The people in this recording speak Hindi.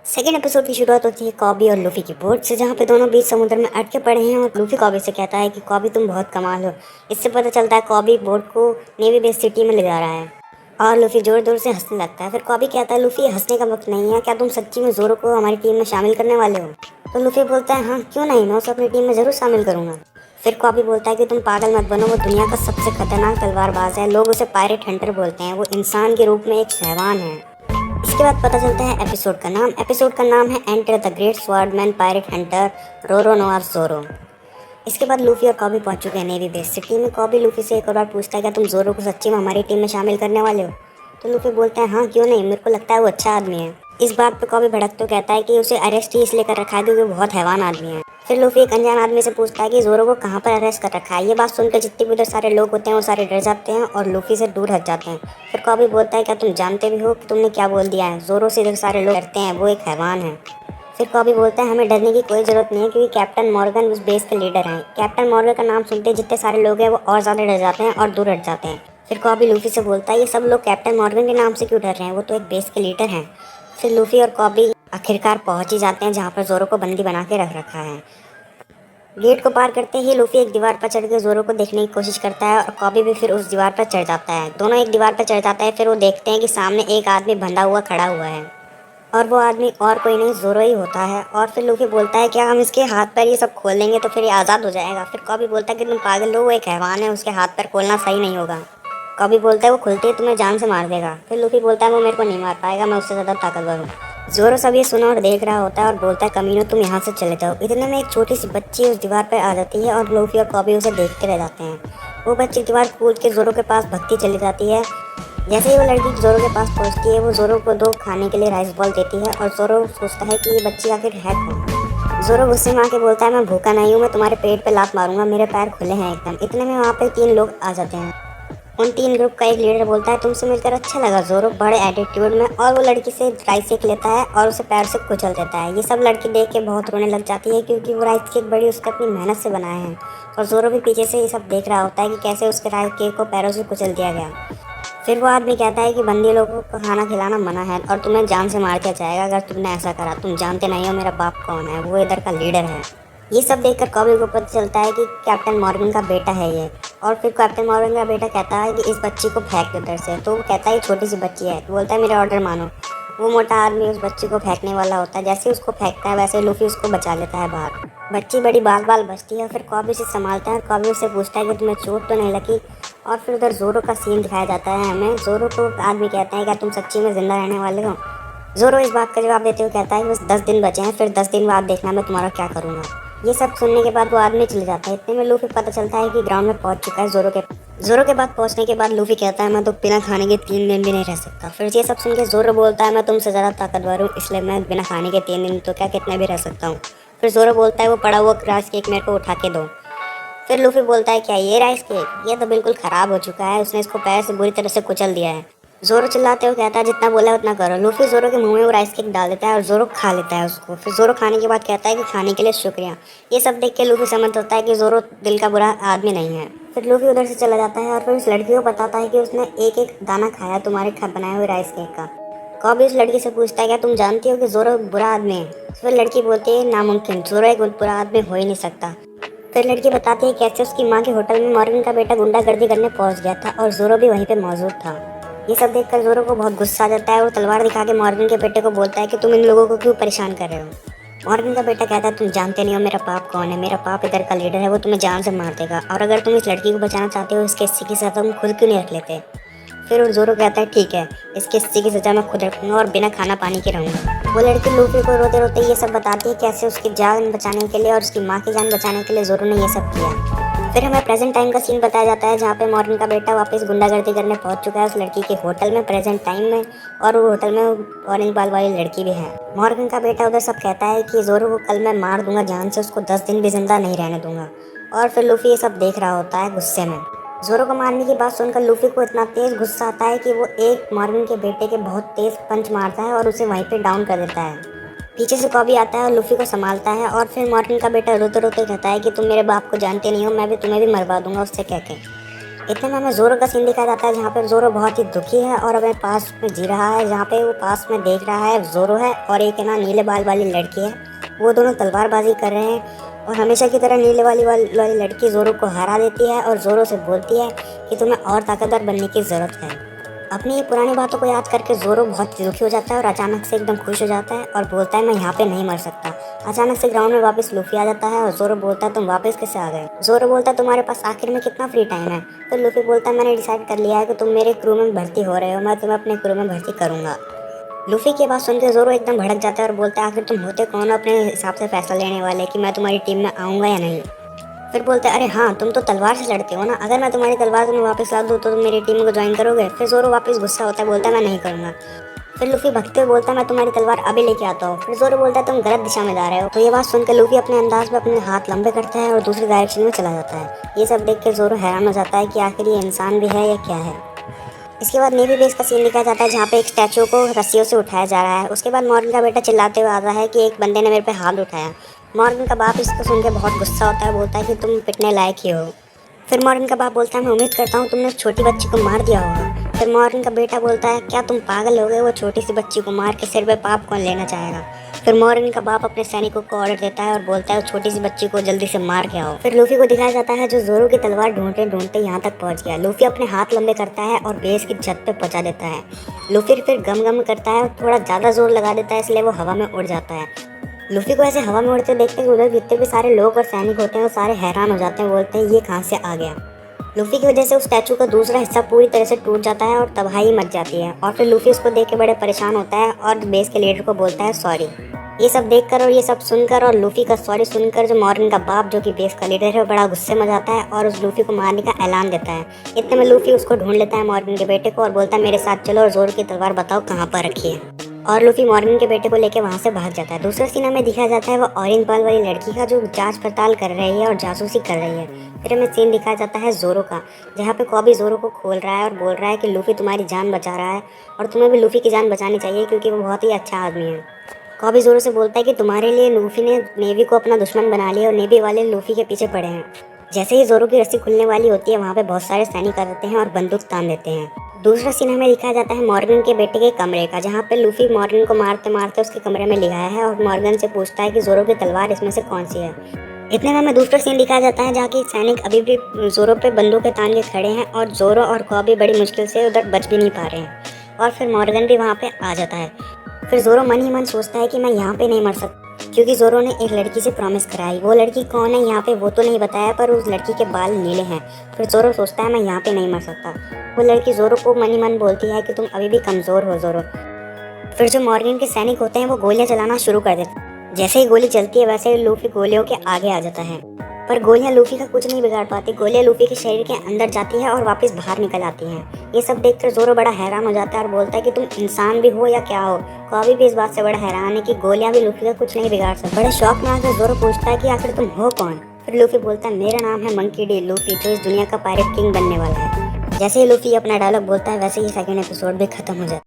सेकेंड एपिसोड की शुरुआत होती है कॉबी और लूफी की बोट से, जहाँ पे दोनों बीच समुद्र में अटके पड़े हैं और लूफी कॉबी से कहता है कि कॉबी तुम बहुत कमाल हो। इससे पता चलता है कॉबी बोट को नेवी बेस सिटी में ले जा रहा है और लूफी जोर जोर से हंसने लगता है। फिर कॉबी कहता है लूफी, हंसने का वक्त नहीं है, क्या तुम सच्ची में जोरो को हमारी टीम में शामिल करने वाले हो? तो लूफी बोलता है हाँ क्यों नहीं, मैं उसे अपनी टीम में ज़रूर शामिल करूँगा। फिर कॉबी बोलता है कि तुम पागल मत बनो, वो दुनिया का सबसे खतरनाक तलवारबाज है, लोग उसे पायरेट हंटर बोलते हैं, वो इंसान के रूप में एक हैवान है। इसके बाद पता चलता है एपिसोड का नाम है enter the great swordsman pirate hunter Roronoa Zoro. इसके बाद लूफी और कॉबी पहुंच चुके हैं नेवी बेस सिटी में। कॉबी लूफी से एक और बार पूछता है क्या तुम जोरो को सच्ची में हमारी टीम में शामिल करने वाले हो? तो लूफी बोलता है हाँ क्यों नहीं, मेरे को लगता है वो अच्छा आदमी है। इस बात पे कॉबी भड़कते हुए कहता है कि उसे अरेस्ट ही इसलिए कर रखा है क्योंकि वो बहुत हैवान आदमी है। फिर लूफी एक अनजान आदमी से पूछता है कि जोरो को कहाँ पर अरेस्ट कर रखा है। ये बात सुनकर जितने भी उधर सारे लोग होते हैं वो सारे डर जाते हैं और लूफी से दूर हट जाते हैं। फिर कॉबी बोलता है क्या तुम जानते भी हो कि तुमने क्या बोल दिया है? जोरो से इधर सारे लोग डरते हैं, वो एक हैवान है। फिर कॉबी बोलता है हमें डरने की कोई ज़रूरत नहीं है क्योंकि कैप्टन मॉर्गन उस बेस के लीडर हैं। कैप्टन मॉर्गन का नाम सुनते जितने सारे लोग हैं वो और ज़्यादा डर जाते हैं और दूर हट जाते हैं। फिर कॉबी लूफी से बोलता है ये सब लोग कैप्टन मॉर्गन के नाम से क्यों डर रहे हैं, वो तो एक बेस के लीडर हैं। फिर लूफी और कॉबी आखिरकार पहुंच ही जाते हैं जहाँ पर जोरो को बंदी बना के रख रखा है। गेट को पार करते ही लूफी एक दीवार पर चढ़ के जोरो को देखने की कोशिश करता है और कॉबी भी फिर उस दीवार पर चढ़ जाता है। दोनों एक दीवार पर चढ़ जाते हैं। फिर वो देखते हैं कि सामने एक आदमी बंधा हुआ खड़ा हुआ है और वो आदमी और कोई नहीं जोरो ही होता है। और फिर लूफी बोलता है क्या हम इसके हाथ पैर ये सब खोल देंगे तो फिर ये आज़ाद हो जाएगा? फिर कॉबी बोलता है कि तुम पागल हो, वो एक हैवान है, उसके हाथ पैर खोलना सही नहीं होगा। कॉबी बोलता है वो खुलते ही तुम्हें जान से मार देगा। फिर लूफी बोलता है वो मेरे को नहीं मार पाएगा, मैं उससे ज़्यादा ताकतवर हूँ। जोरो सब ये सुना और देख रहा होता है और बोलता है कमीनो तुम यहाँ से चले जाओ। इतने में एक छोटी सी बच्ची उस दीवार पर आ जाती है और लूफी और कॉबी उसे देखते रह जाते हैं। वो बच्ची दीवार कूद के जोरो के पास भगती चली जाती है। जैसे ही वो लड़की जोरो के पास पहुंचती है वो जोरो को 2 खाने के लिए राइस बॉल देती है और जोरो सोचता है कि ये बच्ची आखिर है कौन। जोरो गुस्से में आके बोलता है मैं भूखा नहीं हूँ, मैं तुम्हारे पेट पे लात मारूंगा, मेरे पैर खुले हैं एकदम। इतने में वहाँ पे 3 लोग आ जाते हैं। उन 3 ग्रुप का एक लीडर बोलता है तुमसे मिलकर अच्छा लगा जोरो, बड़े एटीट्यूड में, और वो लड़की से राइस केक लेता है और उसे पैर से कुचल देता है। ये सब लड़की देख के बहुत रोने लग जाती है क्योंकि वो राइस केक बड़ी उसने अपनी मेहनत से बनाए हैं और जोरो भी पीछे से ये सब देख रहा होता है कि कैसे उसके राइस केक को पैरों से कुचल दिया गया। फिर वो आदमी कहता है कि बंदी लोगों को खाना खिलाना मना है और तुम्हें जान से मार दिया जाएगा अगर तुमने ऐसा करा। तुम जानते नहीं हो मेरा बाप कौन है, वो इधर का लीडर है। ये सब देखकर कॉबी को पता चलता है कि कैप्टन मॉर्गन का बेटा है ये। और फिर कैप्टन मॉर्गन का बेटा कहता है कि इस बच्ची को फेंक दो इधर से। तो वो कहता है ये छोटी सी बच्ची है, तो बोलता है मेरा ऑर्डर मानो। वो मोटा आदमी उस बच्ची को फेंकने वाला होता है। जैसे ही उसको फेंकता है वैसे लूफी उसको बचा लेता है बाहर। बच्ची बड़ी बाल बाल बचती है। फिर कॉबी से संभालता है और कॉबी से पूछता है कि तुम्हें चोट तो नहीं लगी? और फिर उधर जोरो का सीन दिखाया जाता है हमें। जोरो को आदमी कहता है क्या तुम सच्ची में जिंदा रहने वाले हो? जोरो इस बात का जवाब देते हुए कहता है कि बस 10 दिन बचे हैं, फिर 10 दिन बाद देखना मैं तुम्हारा क्या करूँगा। ये सब सुनने के बाद वो आदमी चले जाता है। इतने में लूफी पता चलता है कि ग्राउंड में पहुंच चुका है जोरो के बाद पहुंचने के बाद लूफी कहता है मैं तो बिना खाने के 3 दिन भी नहीं रह सकता। फिर ये सब सुन के जोरो बोलता है मैं तुमसे ज़्यादा ताकतवर हूँ, इसलिए मैं बिना खाने के 3 दिन तो क्या कितने भी रह सकता हूँ। फिर जोरो बोलता है वो पड़ा हुआ राइस केक मेरे को उठा के दो। फिर लूफी बोलता है क्या ये राइस केक? ये तो बिल्कुल ख़राब हो चुका है, उसने इसको पैर से बुरी तरह से कुचल दिया है। जोरो चिल्लाते हुए कहता है जितना बोला उतना करो। लूफी जोरो के मुंह में वो राइस केक डाल देता है और जोरो खा लेता है उसको। फिर जोरो खाने के बाद कहता है कि खाने के लिए शुक्रिया। ये सब देख के लूफी समझ होता है कि जोरो दिल का बुरा आदमी नहीं है। फिर लूफी उधर से चला जाता है और फिर उस लड़की को बताता है कि उसने एक एक दाना खाया तुम्हारे बनाए हुए राइस केक का। कॉबी उस लड़की से पूछता है क्या तुम जानती हो कि जोरो बुरा आदमी है? फिर लड़की बोलती है नामुमकिन, जोरो एक बुरा आदमी हो ही नहीं सकता। फिर लड़की बताती है कैसे उसकी माँ के होटल में मॉर्गन का बेटा गुंडागर्दी करने पहुंच गया था और जोरो भी वहीं पे मौजूद था। ये सब देखकर जोरो को बहुत गुस्सा आ जाता है। वो तलवार दिखा के मॉर्गन के बेटे को बोलता है कि तुम इन लोगों को क्यों परेशान कर रहे हो। मॉर्गन का बेटा कहता है तुम जानते नहीं हो मेरा पाप कौन है, मेरा पाप इधर का लीडर है, वो तुम्हें जान से मार देगा, और अगर तुम इस लड़की को बचाना चाहते हो इसके हिस्से की सजा तुम खुद क्यों नहीं रख लेते? फिर वो जोरो कहता है ठीक है, इसके हिस्से की सजा मैं खुद रखूँगा और बिना खाना पानी के रहूँगा। वो लड़की लूफी को रोते रोते ये सब बताती है कैसे उसकी जान बचाने के लिए और उसकी माँ की जान बचाने के लिए जोरो ने ये सब किया। फिर हमें प्रेजेंट टाइम का सीन बताया जाता है जहाँ पे मॉर्गन का बेटा वापस गुंडागर्दी करने पहुंच चुका है उस लड़की के होटल में प्रेजेंट टाइम में, और वो होटल में ऑरेंज बाल वाली लड़की भी है। मॉर्गन का बेटा उधर सब कहता है कि जोरो को कल मैं मार दूंगा जान से, उसको 10 दिन भी जिंदा नहीं रहने दूंगा। और फिर लूफी ये सब देख रहा होता है गुस्से में। जोरो को मारने की बात सुनकर लूफी को इतना तेज गुस्सा आता है कि वो एक मॉर्गन के बेटे के बहुत तेज पंच मारता है और उसे वहीं पे डाउन कर देता है। पीछे से कॉबी आता है और लूफी को संभालता है और फिर मॉर्गन का बेटा रोते रोते कहता है कि तुम मेरे बाप को जानते नहीं हो, मैं भी तुम्हें भी मरवा दूंगा उससे कह के। इतने में हमें जोरो का सीन दिखाया जाता है जहाँ पे जोरो बहुत ही दुखी है और हमें पास में जी रहा है, जहाँ पे वो पास में देख रहा है जोरो है और एक है ना नीले बाल वाली लड़की है। वो दोनों तलवारबाजी कर रहे हैं और हमेशा की तरह नीले वाली लड़की जोरो को हरा देती है और जोरो से बोलती है कि तुम्हें और ताकतवर बनने की ज़रूरत है। अपनी ये पुरानी बातों को याद करके जोरो बहुत दुखी हो जाता है और अचानक से एकदम खुश हो जाता है और बोलता है मैं यहाँ पे नहीं मर सकता। अचानक से ग्राउंड में वापस लूफी आ जाता है और जोरो बोलता है तुम वापस कैसे आ गए। जोरो बोलता है तुम्हारे पास आखिर में कितना फ्री टाइम है। तो लूफी बोलता है मैंने डिसाइड कर लिया है कि तुम मेरे क्रू में भर्ती हो रहे हो, मैं तुम्हें अपने क्रू में भर्ती करूंगा। लूफी की बात सुनकर जोरो एकदम भड़क जाता है और बोलता है आखिर तुम होते कौन हो अपने हिसाब से फैसला लेने वाले कि मैं तुम्हारी टीम में आऊँगा या नहीं। फिर बोलते हैं अरे हाँ तुम तो तलवार से लड़ते हो ना, अगर मैं तुम्हारी तलवार तुम्हें वापस ला दूँ तो तुम मेरी टीम को ज्वाइन करोगे। फिर जोरो वापस गुस्सा होता है, बोलता है मैं नहीं करूँगा। फिर लूफी भगते हुए बोलता है मैं तुम्हारी तलवार अभी लेके आता हूँ। फिर जोरो बोलता है तुम गलत दिशा में जा रहे हो। तो ये बात सुनकर लूफी अपने अंदाज में अपने हाथ लंबे करता है और दूसरी डायरेक्शन में चला जाता है। ये सब देख के जोरो हैरान हो जाता है कि आखिर ये इंसान भी है या क्या है। इसके बाद नेवी बेस का सीन दिखाया जाता है जहाँ पे एक स्टैचू को रस्सियों से उठाया जा रहा है। उसके बाद मॉर्गन का बेटा चिल्लाते हुए आता है कि एक बंदे ने मेरे पे हाथ उठाया। मॉर्गन का बाप इसको सुन के बहुत गुस्सा होता है, बोलता है कि तुम पिटने लायक ही हो। फिर मॉर्गन का बाप बोलता है मैं उम्मीद करता हूँ तुमने उस छोटी बच्ची को मार दिया होगा। फिर मॉर्गन का बेटा बोलता है क्या तुम पागल हो गए, वो छोटी सी बच्ची को मार के सिर पे पाप कौन लेना चाहेगा। फिर मॉर्गन का बाप अपने सैनिकों को ऑर्डर देता है और बोलता है छोटी सी बच्ची को जल्दी से मार के आओ। फिर लूफी को दिखाया जाता है जो जोरो की तलवार ढूंढते ढूंढते यहाँ तक पहुँच गया। लूफी अपने हाथ लंबे करता है और बेस की छत पे पहुँचा देता है। लूफी फिर गम गम करता है और थोड़ा ज़्यादा जोर लगा देता है, इसलिए वो हवा में उड़ जाता है। लूफी को ऐसे हवा में उड़ते देखते उधर जितने भी सारे लोग और सैनिक होते हैं वो सारे हैरान हो जाते हैं, बोलते हैं ये कहाँ से आ गया। लूफी की वजह से उस स्टैचू का दूसरा हिस्सा पूरी तरह से टूट जाता है और तबाही मच जाती है। और फिर लूफी उसको देख के बड़े परेशान होता है और बेस के लीडर को बोलता है सॉरी। ये सब देखकर और ये सब सुनकर और लूफी का सॉरी सुनकर जो मॉर्गन का बाप जो कि बेस का लीडर है बड़ा गुस्से में जाता है और उस लूफी को मारने का ऐलान देता है। इतने में लूफी उसको ढूंढ लेता है मॉर्गन के बेटे को और बोलता है मेरे साथ चलो और जोर की तलवार बताओ कहाँ पर रखी है। और लूफी मॉर्गन के बेटे को लेकर वहाँ से भाग जाता है। दूसरा सीन हमें दिखाया जाता है वो ऑरेंज बाल वाली लड़की का जो जांच पड़ताल कर रही है और जासूसी कर रही है। फिर हमें सीन दिखाया जाता है जोरो का, जहाँ पे कॉबी जोरो को खोल रहा है और बोल रहा है कि लूफी तुम्हारी जान बचा रहा है और तुम्हें भी लूफी की जान बचानी चाहिए क्योंकि वो बहुत ही अच्छा आदमी है। कॉबी जोरो से बोलता है कि तुम्हारे लिए लूफी ने नेवी को अपना दुश्मन बना लिया और नेवी वाले लूफी के पीछे पड़े हैं। जैसे ही जोरो की रस्सी खुलने वाली होती है वहाँ पे बहुत सारे सैनिक आ जाते हैं और बंदूक तान देते हैं। दूसरा सीन हमें दिखाया जाता है मॉर्गन के बेटे के कमरे का, जहाँ पे लूफी मॉर्गन को मारते मारते उसके कमरे में ले गया है और मॉर्गन से पूछता है कि जोरो की तलवार इसमें से कौन सी है। इतने में हमें दूसरा सीन दिखाया जाता है जहाँ की सैनिक अभी भी जोरो पे बंदूकें तान के खड़े हैं और जोरो और कॉबी बड़ी मुश्किल से उधर बच भी नहीं पा रहे हैं। और फिर मॉर्गन भी वहाँ पे आ जाता है। फिर जोरो मन ही मन सोचता है कि मैं यहाँ पे नहीं मर सकता क्योंकि जोरो ने एक लड़की से प्रॉमिस कराई। वो लड़की कौन है यहाँ पे वो तो नहीं बताया, पर उस लड़की के बाल नीले हैं। फिर जोरो सोचता है मैं यहाँ पे नहीं मर सकता। वो लड़की जोरो को मन ही मन बोलती है कि तुम अभी भी कमज़ोर हो जोरो। फिर जो मॉर्गन के सैनिक होते हैं वो गोलियां चलाना शुरू कर देते हैं। जैसे ही गोली चलती है वैसे ही लूफी गोलियों के आगे आ जाता है, पर गोलियां लूफी का कुछ नहीं बिगाड़ पाती। गोलियां लूफी के शरीर के अंदर जाती है और वापस बाहर निकल आती हैं। ये सब देखकर जोरो बड़ा हैरान हो जाता है और बोलता है कि तुम इंसान भी हो या क्या हो। कॉबी भी इस बात से बड़ा हैरान है कि गोलियां भी लूफी का कुछ नहीं बिगाड़ सकती। बड़े शौक में आकर जोरो पूछता है कि आखिर तुम हो कौन। फिर लूफी बोलता है मेरा नाम है मंकी डी लूफी, जो इस दुनिया का पायरेट किंग बनने वाला है। जैसे ही लूफी अपना डायलॉग बोलता है वैसे ही सेकंड एपिसोड भी खत्म हो जाता है।